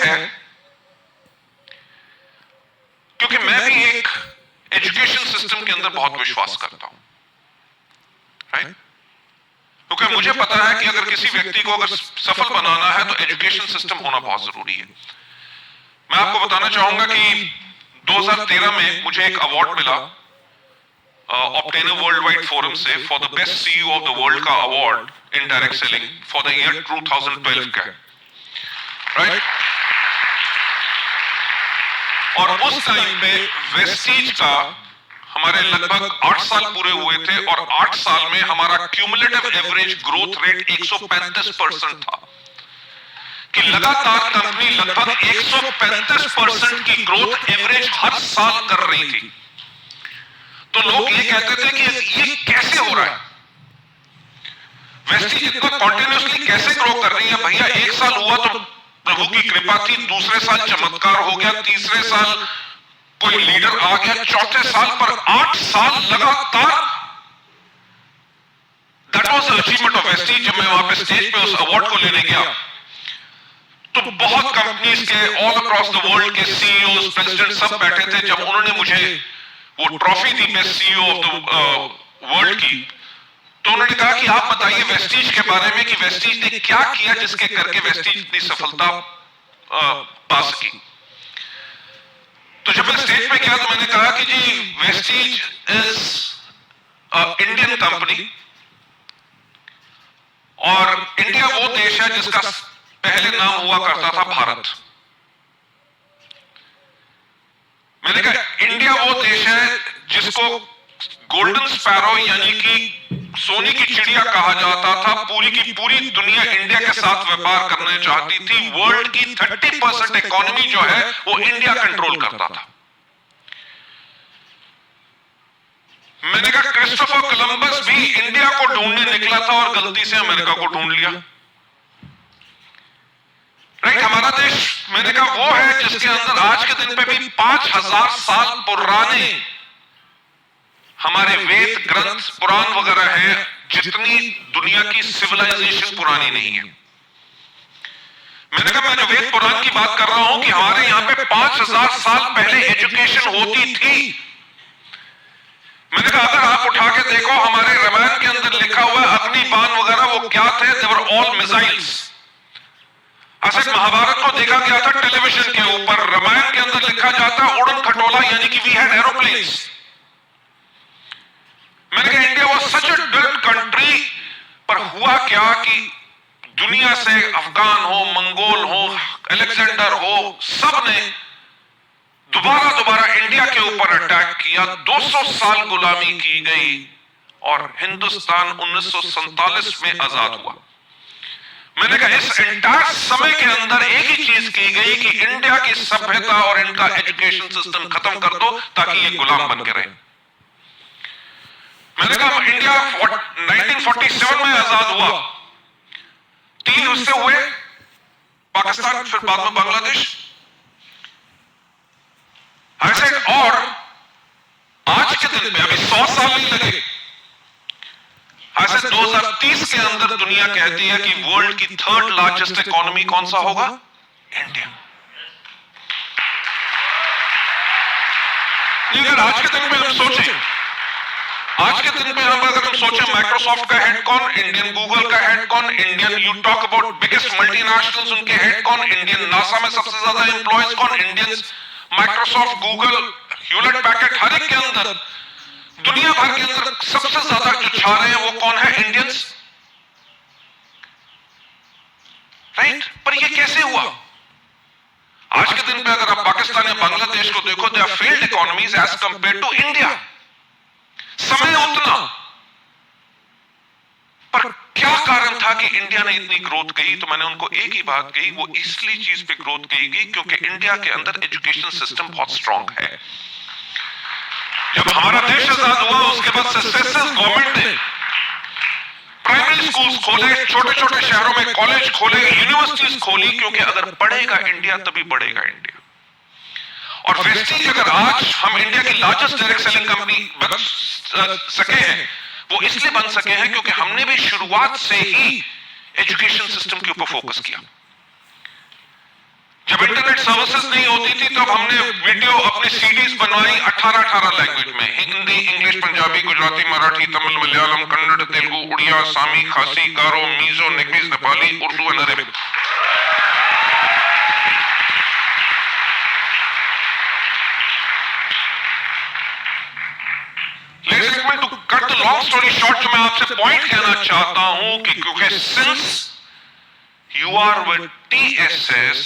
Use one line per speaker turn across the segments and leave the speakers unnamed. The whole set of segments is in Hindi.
इसलिए है क्योंकि मैं भी एक एजुकेशन सिस्टम के अंदर बहुत विश्वास करता हूं, राइट? क्योंकि मुझे पता है कि अगर किसी व्यक्ति को अगर सफल बनाना है तो एजुकेशन सिस्टम होना बहुत जरूरी है। मैं आपको बताना चाहूंगा कि 2013 में मुझे एक अवार्ड मिला ऑब्टेन वर्ल्ड वाइड फोरम से for the best CEO of the world का award in direct selling for the year 2012 का, राइट? और उस टाइम पे वेस्टीज का हमारे लगभग 8 साल पूरे हुए थे और 8 साल में हमारा क्यूमुलेटिव एवरेज ग्रोथ रेट 135% था कि लगातार कंपनी लगभग 135% की ग्रोथ एवरेज हर साल कर रही थी। तो लोग ये कहते थे कि ये कैसे हो रहा है, वेस्टीज इतना कॉन्टिन्यूसली कैसे ग्रो कर रही है? भैया, एक साल हुआ तो प्रभु की कृपा थी, दूसरे साल चमत्कार हो गया, तीसरे साल कोई लीडर आ गया, चौथे साल पर 8 साल लगातार। That was the achievement of Vestige. जब मैं वहां पे स्टेज पे उस अवार्ड को लेने गया तो बहुत कंपनीज के ऑल अक्रॉस द वर्ल्ड के सीईओज, प्रेसिडेंट सब बैठे थे। जब उन्होंने मुझे वो trophy the best CEO of the world की, तो उन्होंने कहा कि आप बताइए वेस्टीज के बारे में कि वेस्टीज ने क्या किया जिसके करके वेस्टीज इतनी सफलता पा सकी। तो जब मैं स्टेज पे गया तो मैंने कहा कि जी वेस्टीज इज इंडियन कंपनी और इंडिया वो देश है जिसका पहले नाम हुआ करता था भारत। मैंने कहा इंडिया वो देश है जिसको गोल्डन स्पैरो यानी कि सोने की चिड़िया कहा जाता था। पूरी की पूरी दुनिया इंडिया के साथ व्यापार करना चाहती थी। वर्ल्ड की 30% इकोनॉमी जो है वो इंडिया कंट्रोल करता था। मैंने कहा क्रिस्टोफर कोलंबस भी इंडिया को ढूंढने निकला था और गलती से अमेरिका को ढूंढ लिया, राइट? हमारा देश, मैंने कहा, वो है जिसके अंदर आज के दिन पे भी 5000 साल पुराने हमारे वेद ग्रंथ पुराण वगैरह है, जितनी दुनिया की सिविलाइजेशन पुरानी नहीं है। मैंने कहा मैं जो वेद पुराण की बात कर रहा हूं कि हमारे यहां पे 5000 साल पहले एजुकेशन होती थी। मैंने कहा अगर आप उठा के देखो हमारे रामायण के अंदर लिखा हुआ है अग्निबाण वगैरह वो क्या थे? दे वर ऑल मिसाइल्स। असल महाभारत को देखा गया था टेलीविजन के ऊपर, रामायण के अंदर लिखा जाता उड़न खटोला यानी कि वी हैड एरोप्लेन्स। मैंने कहा India was such a developed country, पर हुआ क्या कि दुनिया से अफगान हो, मंगोल हो, अलेक्जेंडर हो, सब ने दोबारा इंडिया के ऊपर अटैक किया। 200 साल गुलामी की गई और हिंदुस्तान 1947 में आजाद हुआ। मैंने कहा इस एंटायर समय के अंदर एक ही चीज की गई कि इंडिया की सभ्यता और इनका एजुकेशन सिस्टम खत्म कर दो ताकि ये गुलाम बन के रहे। मैंने कहा इंडिया 1947 में आजाद हुआ, 3 हिस्से हुए, पाकिस्तान फिर बाद में बांग्लादेश। ऐसे और आज के दिन में अभी 100 साल नहीं लगे, ऐसे 2030 के अंदर दुनिया कहती है कि वर्ल्ड की 3rd लार्जेस्ट इकोनॉमी कौन सा होगा? इंडिया। अगर आज के दिन में हम सोचें, आज के दिन में हम अगर हम सोचें माइक्रोसॉफ्ट का हेड कौन? इंडियन। गूगल का हेड कौन? Indian. You talk about biggest multinationals, उनके हेड कौन? इंडियन। नासा में सबसे ज्यादा एम्प्लॉयज कौन? Indians. Microsoft, Google, Hewlett Packard, हर एक के अंदर दुनिया भर के अंदर सबसे ज्यादा जो छा रहे हैं वो कौन है? Indians, right? पर ये कैसे हुआ? आज के दिन पे अगर आप पाकिस्तान या बांग्लादेश को देखो, they are failed economies as compare to India. समय उतना, पर क्या कारण था कि इंडिया ने इतनी ग्रोथ कही? तो मैंने उनको एक ही बात कही, वो इसलिए चीज पे ग्रोथ कही गई क्योंकि इंडिया के अंदर एजुकेशन सिस्टम बहुत स्ट्रांग है। जब हमारा देश आजाद हुआ उसके बाद सक्सेसिव गवर्नमेंट ने प्राइमरी स्कूल्स खोले, छोटे छोटे शहरों में कॉलेज खोले, यूनिवर्सिटीज खोली, क्योंकि अगर बढ़ेगा इंडिया तभी बढ़ेगा इंडिया। और वेस्टीज अगर आज हम इंडिया की लार्जेस्ट डायरेक्ट सेलिंग कंपनी बन सके हैं, वो इसलिए बन सके हैं क्योंकि हमने भी शुरुआत से ही एजुकेशन सिस्टम के ऊपर फोकस किया। जब इंडिया सर्विसेज नहीं होती थी तब हमने वीडियो अपनी सीडीज बनवाई 18 लैंग्वेज में, हिंदी, इंग्लिश, पंजाबी, गुजराती, मराठी, तमिल, मलयालम, कन्नड़, तेलुगु, उड़िया, सामी, खासी, गारो, मीजो, निगमीज, Nepali, Urdu and Arabic. To cut the long story short, जो मैं आपसे पॉइंट कहना चाहता हूं कि क्योंकि since you are with TSS,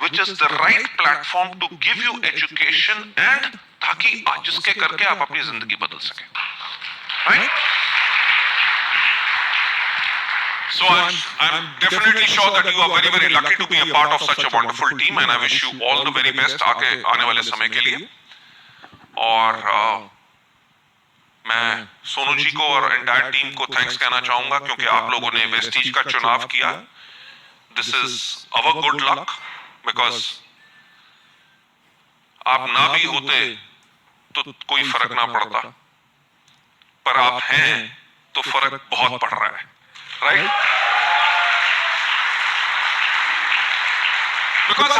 which is the right platform to give you education and ताकि जिसके करके आप अपनी जिंदगी बदल सकें, right? So I'm definitely sure that you are very very lucky to be a part of such a wonderful team, and I wish you all the very best आने वाले समय के लिए। और मैं सोनू जी को और एंटायर टीम को थैंक्स कहना चाहूंगा क्योंकि आप लोगों ने वेस्टीज का चुनाव किया। This is our good luck, because आप ना भी होते तो कोई फर्क ना पड़ता, पर आप हैं तो फर्क बहुत पड़ रहा है, राइट? बिकॉज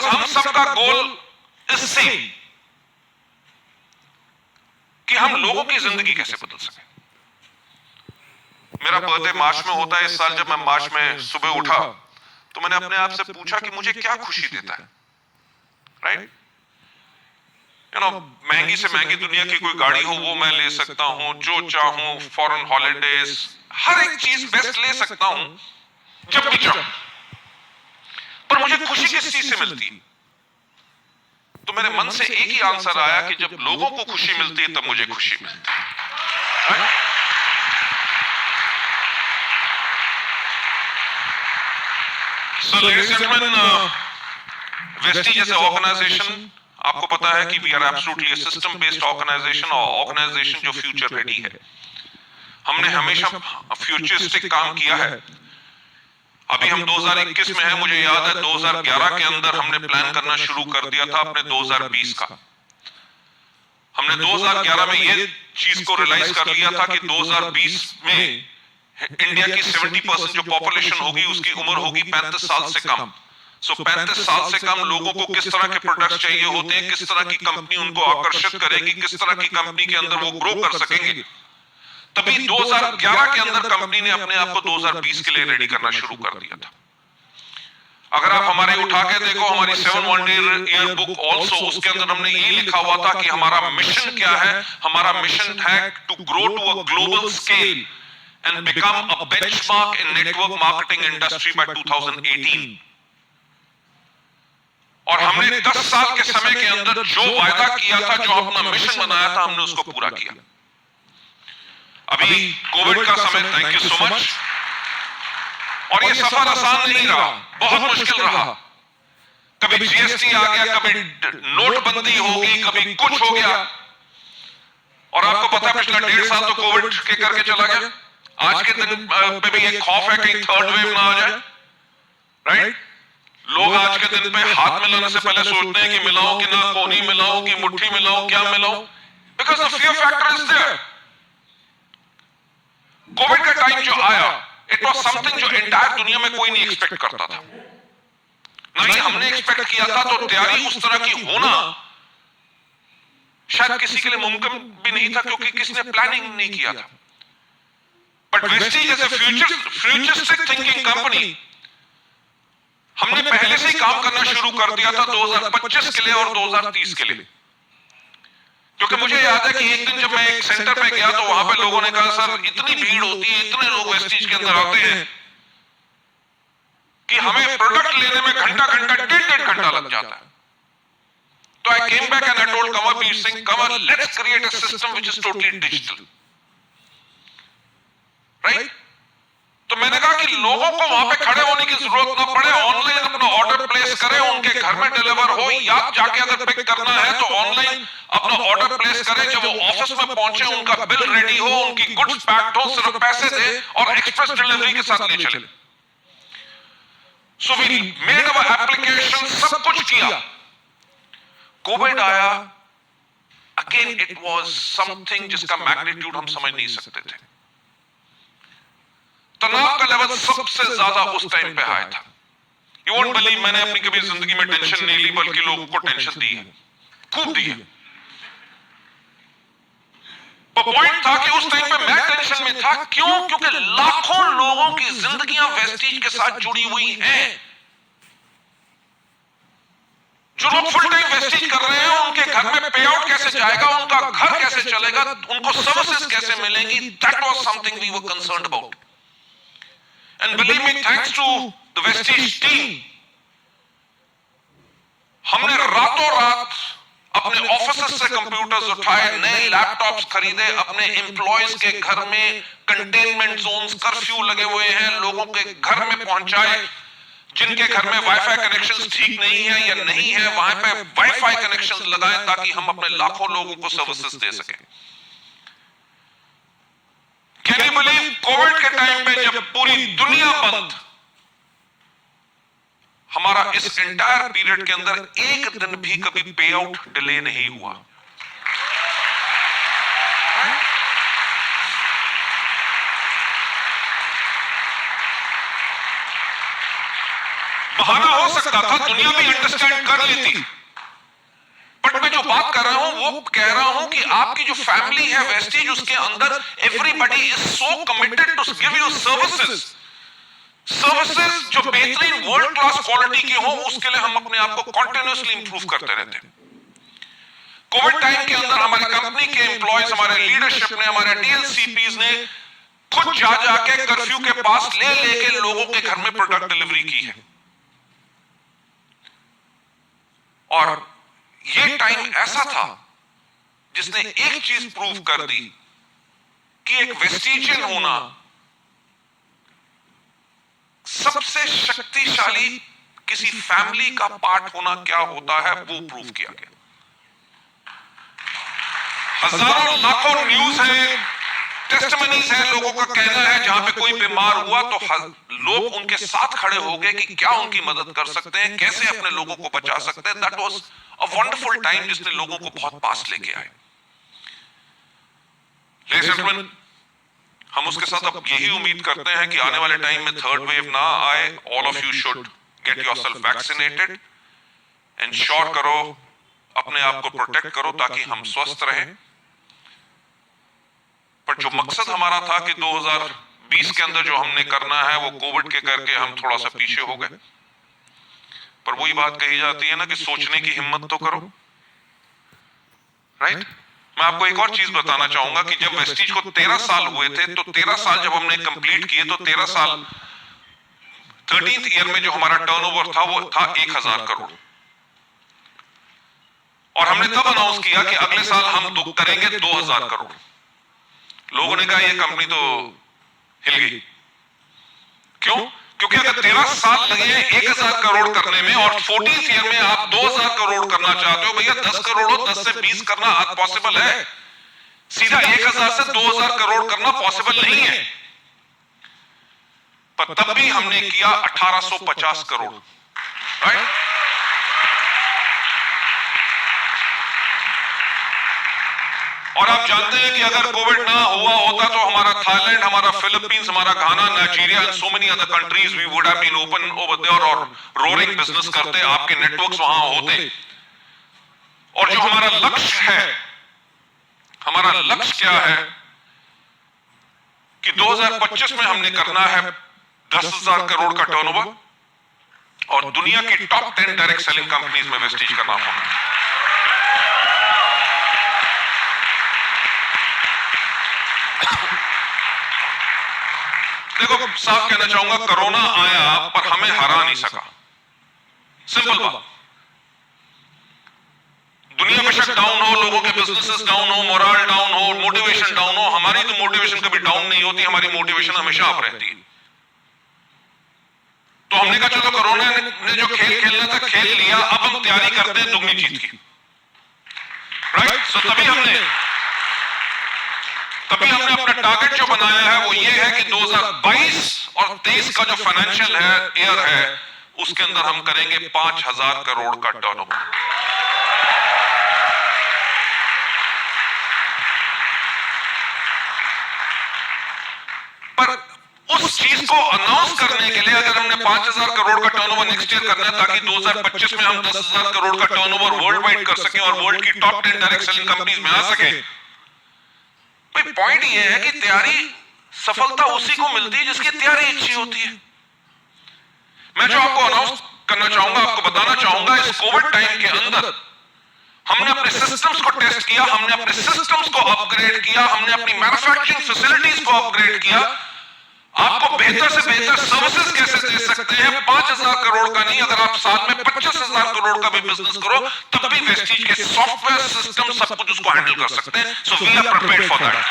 हम सबका गोल इज सेम कि हम लोगों की जिंदगी कैसे बदल सके। मेरा बर्थडे मार्च में होता है। इस साल जब मैं मार्च में सुबह उठा तो मैंने अपने आप से पूछा कि मुझे क्या खुशी देता है, राइट? यू नो, महंगी से महंगी दुनिया की कोई गाड़ी हो वो मैं ले सकता हूं, जो चाहूं, फॉरेन हॉलीडेज, हर एक चीज बेस्ट ले सकता हूं जब भी चाहूं, पर मुझे खुशी किस चीज से मिलती? तो मेरे मन से एक ही आंसर आया कि जब लोगों को खुशी मिलती है तब मुझे खुशी मिलती है। So ladies and gentlemen, Vestige as an organization, आपको पता है कि we are absolutely a system based organization, और organization जो future ready है। हमने हमेशा फ्यूचरिस्टिक काम किया है। अभी हम 2021 में हैं, मुझे याद है 2011 के अंदर हमने प्लान करना शुरू कर दिया था अपने 2020 का। हमने 2011 में ये चीज को रियलाइज कर लिया था कि 2020 में इंडिया की 70% जो पॉपुलेशन होगी उसकी उम्र होगी 35 साल से कम। सो 35 साल से कम लोगों को किस तरह के प्रोडक्ट्स चाहिए होते हैं, किस तरह की कंपनी उनको आकर्षित करेगी, किस तरह की कंपनी के अंदर वो ग्रो कर सकेंगे। तभी 2011 के अंदर कंपनी ने अपने आप को 2020 के लिए रेडी करना शुरू कर दिया था। अगर आप हमारे उठा के देखो हमारी 7 वंडर ईयर बुक ऑल्सो, उसके अंदर हमने ये लिखा हुआ था कि हमारा मिशन क्या है। हमारा मिशन है to grow to a global scale and become a benchmark in network marketing industry by 2018। और हमने 10 साल के समय के अंदर जो वायदा किया था, जो अपना मिशन बनाया था, हमने उसको पूरा किया। अभी कोविड का समय, थैंक यू सो मच, और ये सफर आसान नहीं रहा, बहुत मुश्किल रहा। कभी जीएसटी आ गया, कभी नोटबंदी होगी, कभी कुछ हो गया, और आपको पता है पिछला 1.5 साल तो कोविड के करके चला गया। आज के दिन पे भी एक खौफ है कहीं थर्ड वेव ना आ जाए, राइट? लोग आज के दिन पे हाथ मिलाने से पहले सोचते हैं कि मिलाओ कि ना, कोनी मिलाओ कि मुट्ठी मिलाओ, क्या मिलाओ, because the fear factor is there. Covid का टाइम जो आया, इट वाज समथिंग जो एंटायर दुनिया में कोई नहीं एक्सपेक्ट करता था, नहीं हमने एक्सपेक्ट किया था। तो तैयारी उस तरह की होना शायद किसी के लिए मुमकिन भी नहीं था, क्योंकि किसी ने प्लानिंग नहीं किया था। But Vestige as a futuristic thinking company, हमने पहले से ही काम करना शुरू कर दिया था 2025 के लिए और 2030 के लिए। क्योंकि मुझे याद है कि एक दिन जब मैं एक सेंटर पे गया तो वहां पे लोगों ने कहा, सर इतनी भीड़ होती है, इतने लोग वेस्टीज के अंदर आते हैं कि हमें प्रोडक्ट लेने में घंटा 1.5 घंटा लग जाता है। तो I came back and I told Kamalbir Singh, Kamal, let's create a system which is totally digital, right? तो मैंने कहा कि लोगों को वहां पे खड़े होने की जरूरत ना पड़े, ऑनलाइन अपना ऑर्डर प्लेस करें, उनके घर में डिलीवर हो, या जाके अगर पिक करना है तो ऑनलाइन अपना ऑर्डर प्लेस करें। जब वो ऑफिस में पहुंचे, उनका बिल रेडी हो, उनकी गुड्स पैक्ड हो, सिर्फ पैसे दे और एक्सप्रेस डिलीवरी के साथ ले चले। So we made our application, सब कुछ किया। कोविड आया, अगेन इट वाज समथिंग जिसका मैग्नीट्यूड हम समझ नहीं सकते थे। तनाव का लेवल सबसे ज्यादा उस टाइम पे आया था। यू वोंट बिलीव, मैंने अपनी कभी जिंदगी में टेंशन नहीं ली, बल्कि लोगों को टेंशन दी है, खूब दी है। पॉइंट था कि उस टाइम पे मैं टेंशन में था। क्यों? क्योंकि लाखों लोगों की जिंदगियां वेस्टीज के साथ जुड़ी हुई हैं। जो लोग फुल टाइम वेस्टीज कर रहे हैं, उनके घर में पे आउट कैसे जाएगा, उनका घर कैसे चलेगा, उनको सर्विसेज कैसे मिलेंगी, that was something we were concerned about. And believe me, thanks to the Vestige team, हमने रातों रात अपने ऑफिस से कंप्यूटर्स उठाए, नए लैपटॉप्स खरीदे, अपने एम्प्लॉयज के घर में कंटेनमेंट जोन्स, कर्फ्यू लगे हुए हैं, लोगों के घर में पहुंचाए। जिनके घर में वाईफाई कनेक्शंस ठीक नहीं है या नहीं है, वहां पे वाईफाई कनेक्शंस लगाएं ताकि हम अपने लाखों लोगों को सर्विसेज दे सकें। कैन यू बिलीव, कोविड के टाइम पे जब पूरी दुनिया बंद, हमारा इस एंटायर पीरियड के अंदर एक दिन भी कभी पे आउट डिले नहीं हुआ। बहाना हो सकता था, दुनिया भी अंडरस्टैंड कर लेती, बट मैं जो बात कर रहा हूं वो कह रहा हूं कि आपकी जो फैमिली है वेस्टीज, उसके अंदर everybody is so committed to give you services जो बेहतरीन वर्ल्ड क्लास क्वालिटी की हो, उसके लिए हम अपने आप को कंटिन्यूअसली इंप्रूव करते रहते हैं। कोविड टाइम के अंदर हमारी कंपनी के एम्प्लॉयज, हमारे लीडरशिप ने, हमारे डीएलसीपीज ने खुद जा जाके कर्फ्यू के पास ले लेके लोगों के घर में प्रोडक्ट डिलीवरी की है। और ये टाइम ऐसा था जिसने एक चीज प्रूव कर दी कि एक वेस्टिजियन होना, सबसे शक्तिशाली किसी फैमिली का पार्ट होना क्या होता है, वो प्रूव किया गया। हजारों लाखों न्यूज है, टेस्टिमनीज है, लोगों का कहना है जहां पे कोई बीमार हुआ तो लोग उनके साथ खड़े हो गए कि क्या उनकी मदद कर सकते हैं, कैसे अपने लोगों को बचा सकते हैं। That was a wonderful time जिसने लोगों को बहुत पास लेके आए। लेडीज एंड जेंटलमैन, हम उसके साथ अब यही उम्मीद करते हैं कि आने वाले टाइम में थर्ड वेव ना आए। All of you should get yourself vaccinated, ensure करो, अपने आप को प्रोटेक्ट करो ताकि हम स्वस्थ रहें। पर जो मकसद हमारा था कि 2020 के अंदर जो हमने करना है, वो कोविड के करके हम थोड़ा सा पीछे हो गए। पर वही बात कही जाती है ना कि सोचने की हिम्मत तो करो, राइट? मैं आपको एक और चीज बताना चाहूंगा कि जब वेस्टीज को 13 साल हुए थे, तो 13 साल जब हमने कंप्लीट किए, तो 13 साल 13th ईयर में जो हमारा टर्नओवर था वो था 1000 करोड़। और हमने तब अनाउंस किया कि अगले साल हम करेंगे 2000 करोड़। लोगों ने कहा ये कंपनी तो हिल गई। क्यों? क्योंकि अगर 13 साल लगे 1000 करोड़ करने में और 14th ईयर में आप 2000 करोड़ करना चाहते हो, भैया 10 करोड़ हो, 10 से 20 करना पॉसिबल है। सीधा 1000 से 2000 करोड़ करना पॉसिबल नहीं है। पर तब भी हमने किया 1850 करोड़, राइट? और आप जानते हैं कि अगर कोविड ना हुआ होता तो हमारा थाईलैंड, हमारा फिलीपींस, हमारा Ghana, Nigeria and so many other countries we would have been open over there और रोरिंग बिजनेस करते, आपके नेटवर्क्स वहां होते। और जो हमारा लक्ष्य है, हमारा लक्ष्य क्या है कि 2025 में हमने करना है 10,000 करोड़ का टर्नओवर और दुनिया की टॉप 10 डायरेक्ट सेलिंग कंपनीज में वेस्टीज का नाम होना। देखो, साफ कहना चाहूंगा, कोरोना आया पर हमें हरा नहीं सका। सिंपल बात। दुनिया में शटडाउन हो, लोगों के बिजनेसेस डाउन हो, मोरल डाउन हो, मोटिवेशन डाउन हो, हमारी तो मोटिवेशन कभी डाउन नहीं होती, हमारी मोटिवेशन हमेशा अप रहती है। तो हमने कहा चलो, कोरोना ने जो खेल खेलना था खेल लिया, अब हम तैयारी करते हैं दुगनी जीत की, राइट? सो तभी हमने अपना टारगेट जो बनाया है वो ये है कि 2022 और 23 का जो फाइनेंशियल ईयर है, उसके अंदर हम करेंगे 5000 करोड़ का टर्नओवर। पर उस उस चीज को अनाउंस करने के लिए अगर हमने 5,000 करोड़ का टर्नओवर नेक्स्ट ईयर करना है ताकि 2025 में हम 10,000 करोड़ का टर्नओवर वर्ल्ड वाइड कर सकें और वर्ल्ड की टॉप 10 डायरेक्ट सेलिंग कंपनीज में आ सके, भाई पॉइंट ये है कि तैयारी, सफलता उसी को मिलती है जिसकी तैयारी अच्छी होती है। मैं जो आपको अनाउंस करना चाहूंगा, आपको बताना चाहूंगा, इस कोविड टाइम के अंदर हमने अपने सिस्टम्स को टेस्ट किया, हमने अपने सिस्टम्स को अपग्रेड किया, हमने अपनी मैन्युफैक्चरिंग फैसिलिटीज को अपग्रेड किया। आपको बेहतर से बेहतर सर्विसेज कैसे दे सकते हैं, 5,000 करोड़ का नहीं, अगर आप साल में 25,000 करोड़ का भी बिजनेस करो तब भी वेस्टीज के सॉफ्टवेयर सिस्टम सब कुछ उसको हैंडल कर सकते हैं। So we are prepared for that.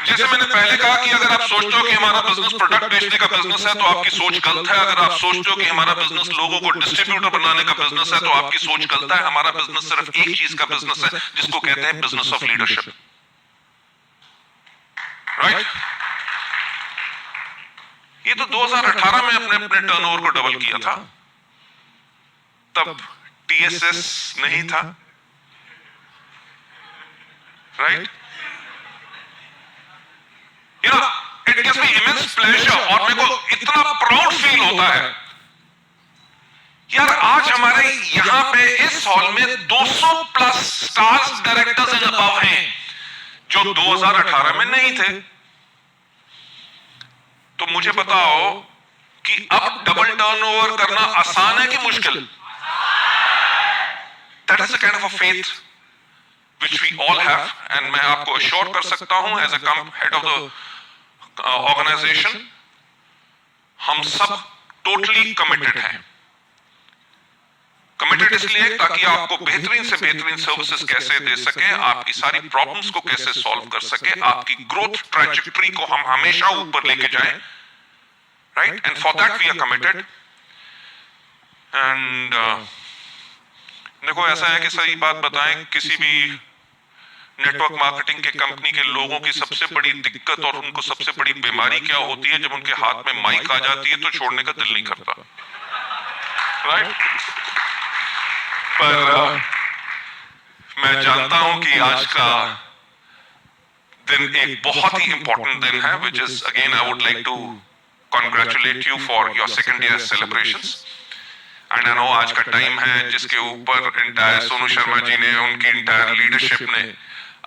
जैसे मैंने पहले कहा कि अगर आप सोचते हो कि हमारा बिजनेस प्रोडक्ट बेचने का बिजनेस है तो आपकी सोच गलत है। अगर आप सोचते हो कि हमारा बिजनेस लोगों को डिस्ट्रीब्यूटर बनाने का बिजनेस है तो आपकी सोच गलत है। हमारा बिजनेस सिर्फ एक चीज का बिजनेस है जिसको कहते हैं बिजनेस ऑफ लीडरशिप, राइट? ये तो 2018 में अपने अपने टर्नओवर को डबल किया था, तब टीएसएस नहीं था, right? You know, it gives me immense pleasure और मेरे को इतना प्राउड फील होता है यार, आज हमारे यहाँ पे इस हॉल में 200 plus stars directors and above हैं जो 2018 में नहीं थे। तो मुझे बताओ कि अब डबल टर्नओवर करना आसान है कि मुश्किल? That is a kind of a faith which we all have, and मैं आपको अश्योर कर सकता हूं as a head of the organisation, हम सब टोटली कमिटेड हैं। कमिटेड इसलिए ताकि आपको बेहतरीन से बेहतरीन सर्विसेज कैसे दे सके, आपकी सारी प्रॉब्लम्स को कैसे सॉल्व कर सके, आपकी ग्रोथ ट्रैजेक्टरी को हम हमेशा ऊपर लेके जाएं, right? And for that we are committed. And देखो, ऐसा है कि सही बात बताएं, किसी भी नेटवर्क मार्केटिंग के कंपनी के लोगों की सबसे बड़ी दिक्कत और उनको सबसे बड़ी बीमारी क्या होती है? जब उनके हाथ में माइक आ जाती है तो छोड़ने का दिल नहीं करता, राइट? पर मैं जानता हूं कि आज का दिन एक बहुत ही इंपॉर्टेंट दिन है, which is again I would like to congratulate you for your second year celebrations. And I know आज का टाइम है जिसके ऊपर इंटायर सोनू शर्मा जी ने, उनकी इंटायर लीडरशिप ने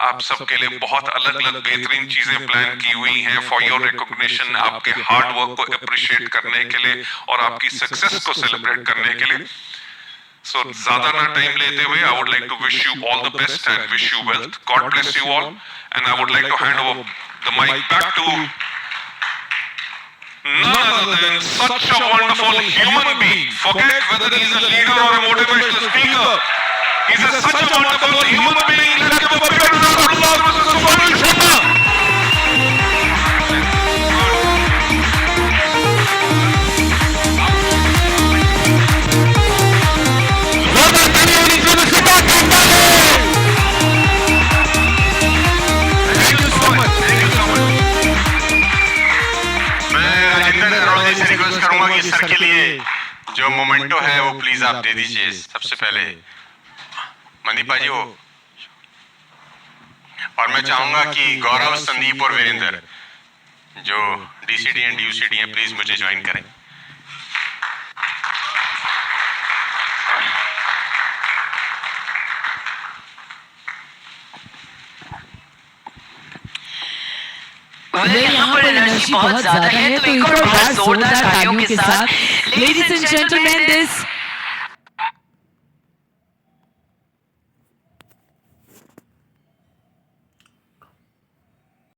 आप सबके लिए बहुत अलग अलग बेहतरीन चीजें प्लान की हुई हैं फॉर योर रिकॉग्निशन, आपके हार्ड वर्क को अप्रिशिएट करने के लिए और आपकी सक्सेस को सेलिब्रेट करने के लिए। सो ज्यादा ना टाइम लेते हुए I would like to wish you all the best and wish you wealth. God bless you all and I would like to hand over the mic back to none other than such a wonderful human being. Forget whether he is a leader or a motivational speaker. He is such a wonderful human being. Let's give a big round of applause for Mr. Sonu Sharma.
Request करूंगा कि सर के लिए जो मोमेंटो है वो प्लीज आप दे दीजिए। सबसे पहले मनदीपा जी वो, और मैं चाहूंगा कि गौरव, संदीप और वीरेंद्र जो डीसीडी एंड यूसीडी हैं प्लीज मुझे ज्वाइन करें।
यहाँ पर एनर्जी बहुत ज्यादा है, तो एक और बार जोरदार तालियों के साथ लेडीज एंड जेंटलमैन, दिस